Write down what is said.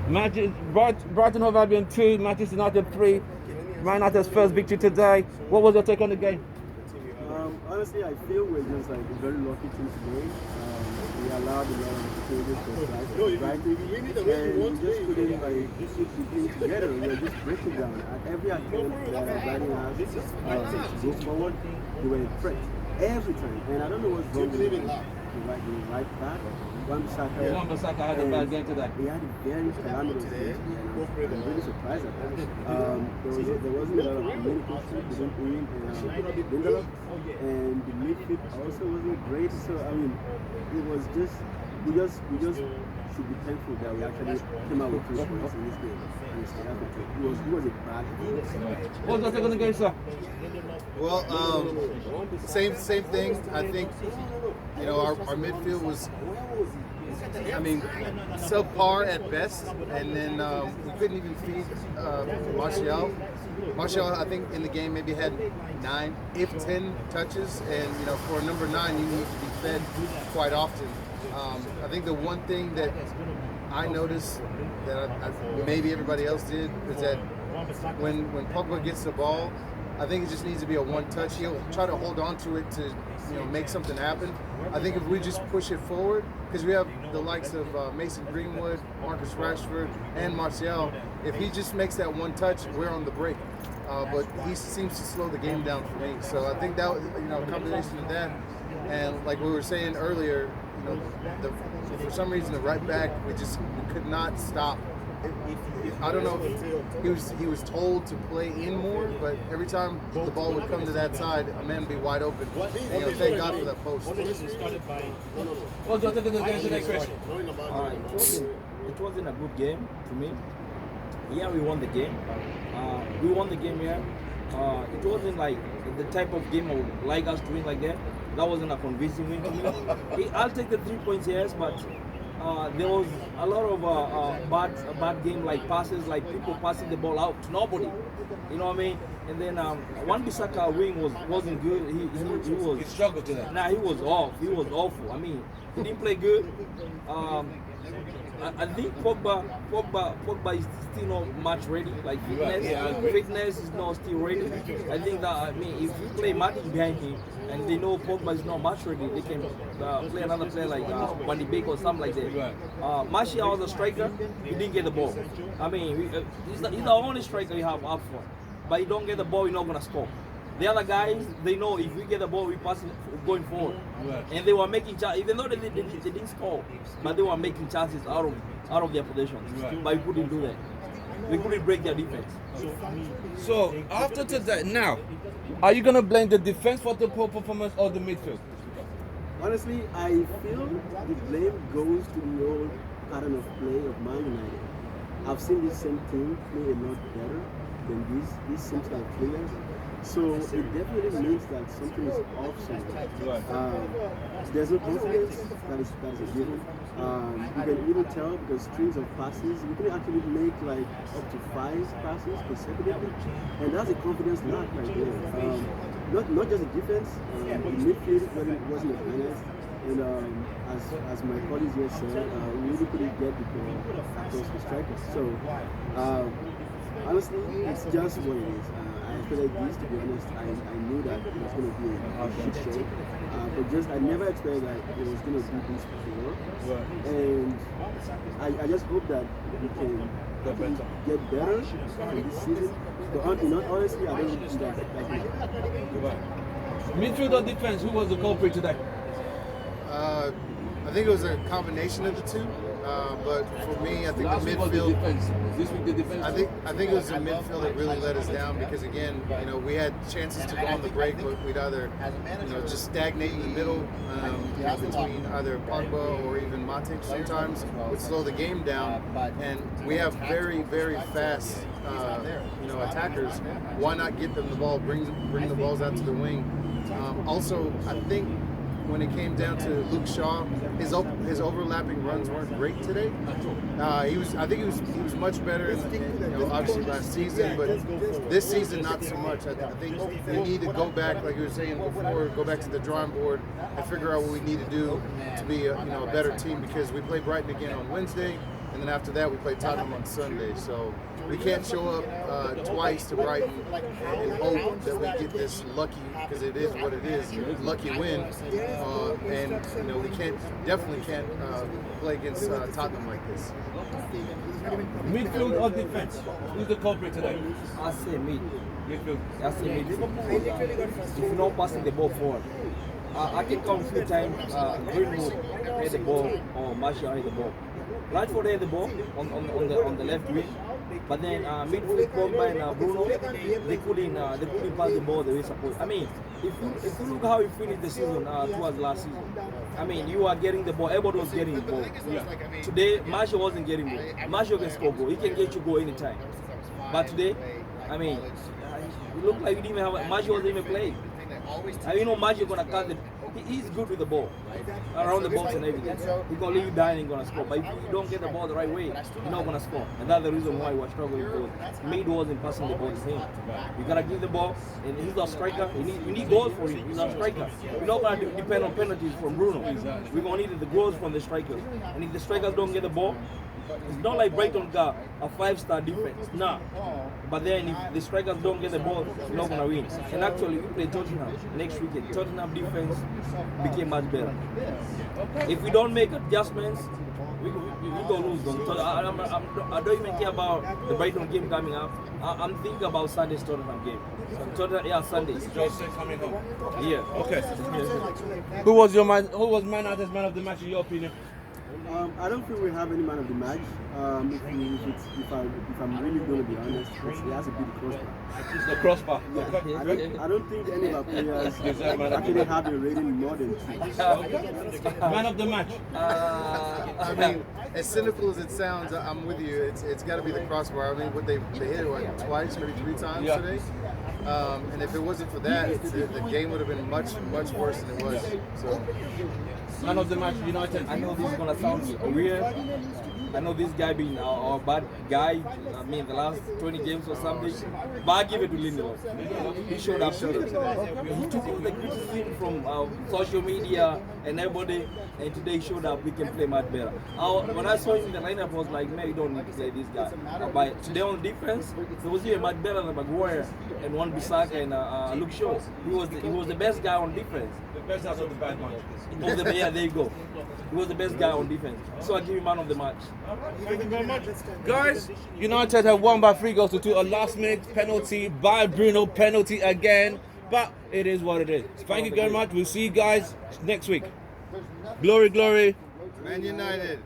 Brighton Hove Albion 2, Manchester United 3. Man United's first victory today. What was your take on the game? Honestly, I feel we're just like a very lucky team today. We allowed a lot of changes for Brighton, and we just couldn't like keep the team together. We were just breaking down. At every attempt that Brighton has to go forward, they were a threat every time. And I don't know what's wrong with the right back. Wan-Bissaka had a bad game today. He had a very calamitous game today, and I'm really surprised at that. There wasn't a lot of communication between him and Lindelof, and the midfield also wasn't great. So I mean, it was just we just should be thankful that we actually came out with 3 points in this game. It was a bad game. What was your take on the game, sir? Well, same thing. I think our midfield was, subpar at best, and then we couldn't even feed Martial. Martial, I think in the game maybe had 9, if 10 touches, and for a number 9, you need to be fed quite often. I think the one thing that I noticed that maybe everybody else did is that when Pogba gets the ball, I think it just needs to be a one-touch. He'll try to hold on to it to make something happen. I think if we just push it forward, because we have the likes of Mason Greenwood, Marcus Rashford, and Martial, if he just makes that one touch, we're on the break. But he seems to slow the game down for me. So I think that a combination of that, and like we were saying earlier, for some reason the right back we could not stop. I don't know if he was told to play in more, but every time the ball would come to that side, a man would be wide open. And, thank God for that post. What do you think of the game today, Chris? It wasn't a good game to me. Yeah, we won the game. We won the game here. It wasn't like the type of game I would like us to win like that. That wasn't a convincing win to me. I'll take the 3 points, yes, but there was a lot of bad game, like passes, like people passing the ball out to nobody. You know what I mean? And then Wan-Bissaka wing wasn't good. He struggled today. Nah, he was off. He was awful. I mean, he didn't play good. I think Pogba is still not much ready. Like fitness is not still ready. I think that if you play Matic behind him and they know Pogba is not much ready, they can play another player like Van de Beek or something like that. Martial was a striker. He didn't get the ball. I mean, he's the only striker you have up front. But you don't get the ball, you're not gonna score. The other guys, they know if we get the ball, we pass it going forward. Right. And they were making chances, even though they didn't score, but they were making chances out of their possessions. Right. But we couldn't do that. We couldn't break their defense. So after today, now, are you gonna blame the defense for the poor performance or the midfield? Honestly, I feel the blame goes to the old pattern of play of Man United. I've seen this same team play a lot better than these seems like players. So it definitely means that something is off somewhere. There's no confidence that is a given. You can even tell because strings of passes, you can actually make like up to 5 passes consecutively, and that's a confidence lack right there. Not just the defense, the midfield wasn't the finest. And as my colleagues here said, we really couldn't get the ball across the strikers. So honestly, it's just what it is. I feel like this, to be honest, I knew that it was going to be a shit show. But I never expected that it was going to be this before. And I just hope that we can get better in this season. But honestly, I don't think that Midfield or defense, who was the culprit today? I think it was a combination of the two. But for me, I think the midfield. This week the defense. I think it was the midfield that really let us down because again, we had chances to go on the break, but we'd either just stagnate in the middle between either Pogba or even Matic. Sometimes would slow the game down, and we have very very fast attackers. Why not get them the ball? Bring the balls out to the wing. Also, I think when it came down to Luke Shaw, his overlapping runs weren't great today. I think he was much better in obviously last season, but this season not so much. I think we need to go back, like you were saying before, go back to the drawing board and figure out what we need to do to be a better team because we play Brighton again on Wednesday. and then after that we play Tottenham on Sunday. So we can't show up twice to Brighton and hope that we get this lucky, because it is what it is, lucky win. And you know, we definitely can't play against Tottenham like this. Midfield or defense? Who's the culprit today? I say mid. Midfield. I say mid. If you're not passing the ball forward, I can count a few times Greenwood had the ball or Martial had the ball. Lightfoot had the ball on the left wing, but then midfield Pogba and Bruno, they couldn't pass the ball the way supposed. I mean, if you look how we finished the season towards last season, I mean, you are getting the ball. Everybody was getting the ball. Yeah. Today, Martial wasn't getting the ball. Martial can score goal. He can get you goal anytime. But today, I mean, it looked like we didn't even have Martial wasn't even playing. You know, Martial gonna cut the. He's good with the ball around the box and everything. He's gonna leave you dying and gonna score. But if you don't get the ball the right way, you're not gonna score. And that's the reason why we're struggling, because Mid wasn't passing the ball to him. You gotta give the ball, and he's a striker. You need goals for him. He's a striker. We're not gonna depend on penalties from Bruno. We're gonna need the goals from the strikers. And if the strikers don't get the ball, it's not like Brighton got a 5-star defense. Nah. But then if the strikers don't get the ball, we're not gonna win. And actually, we play Tottenham next weekend. Tottenham defense became much better. If we don't make adjustments, we gonna lose them. So I don't even care about the Brighton game coming up. I'm thinking about Sunday's Tottenham game. Sunday. Just coming home. Yeah. Okay. Who was man of the match in your opinion? I don't think we have any man of the match. If I'm really going to be honest, it has to be the crossbar. The crossbar. I don't think any of our players actually have a rating more than 2. Man of the match. I mean, as cynical as it sounds, I'm with you. It's got to be the crossbar. I mean, they hit it twice, maybe 3 times today. And if it wasn't for that, the game would have been much worse than it was. So. Man of the match, United. I know this is gonna sound weird. I know this guy being our bad guy. I mean, the last 20 games or something. But I give it to Lindelof. He showed up today. He took all the criticism from social media and everybody, and today he showed up. We can play much better. When I saw him in the lineup, I was like, man, you don't need to play this guy. But today on defense, he was even much better than Maguire and Wan-Bissaka and Luke Shaw. He was the best guy on defense. The best out of the bad one. Yeah, there you go. He was the best guy on defense. So I give him man of the match. Thank you very much. Guys, United have won by 3 goals to 2. A last minute penalty by Bruno. Penalty again. But it is what it is. Thank you very much. We'll see you guys next week. Glory, glory. Man United.